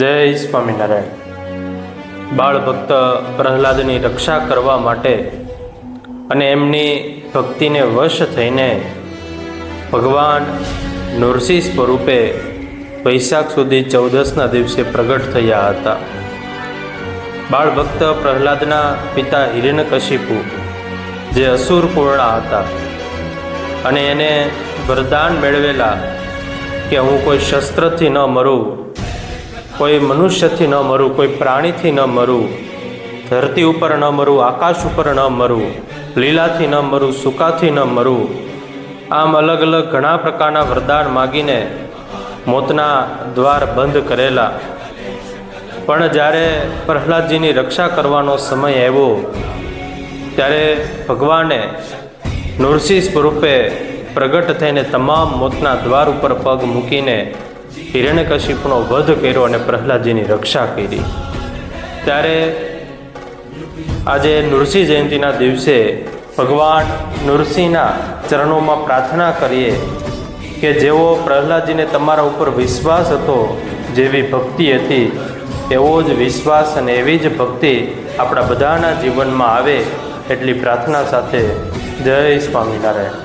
જય સ્વામિનારાયણ. બાળ ભક્ત પ્રહલાદની રક્ષા કરવા માટે અને એમની ભક્તિને વશ થઈને ભગવાન નૃસિંહ સ્વરૂપે વૈશાખ સુધી 14ના દિવસે પ્રગટ થયા હતા. બાળ ભક્ત પ્રહલાદના પિતા હિરણ્યકશિપુ જે અસુર કુળના હતા અને એને વરદાન મેળવેલા કે હું કોઈ શસ્ત્રથી ન મરું, કોઈ મનુષ્યથી ન મરું, કોઈ પ્રાણીથી ન મરું, ધરતી ઉપર ન મરું, આકાશ ઉપર ન મરું, લીલાથી ન મરું, સૂકાથી ન મરું, આમ અલગ અલગ ઘણા પ્રકારના વરદાન માગીને મોતના દ્વાર બંધ કરેલા. પણ જ્યારે પ્રહલાદજીની રક્ષા કરવાનો સમય આવ્યો ત્યારે ભગવાને નૃસિંહ સ્વરૂપે પ્રગટ થઈને તમામ મોતના દ્વાર ઉપર પગ મૂકીને હિરણ્યકશિપુનો વધ કર્યો અને પ્રહલાદજીની રક્ષા કરી. ત્યારે આજે નૃસિંહ જયંતિના દિવસે ભગવાન નૃસિંહના ચરણોમાં પ્રાર્થના કરીએ કે જેવો પ્રહલાદજીને તમારા ઉપર વિશ્વાસ હતો, જેવી ભક્તિ હતી, એવો જ વિશ્વાસ અને એવી જ ભક્તિ આપણા બધાના જીવનમાં આવે એટલી પ્રાર્થના સાથે જય સ્વામિનારાયણ.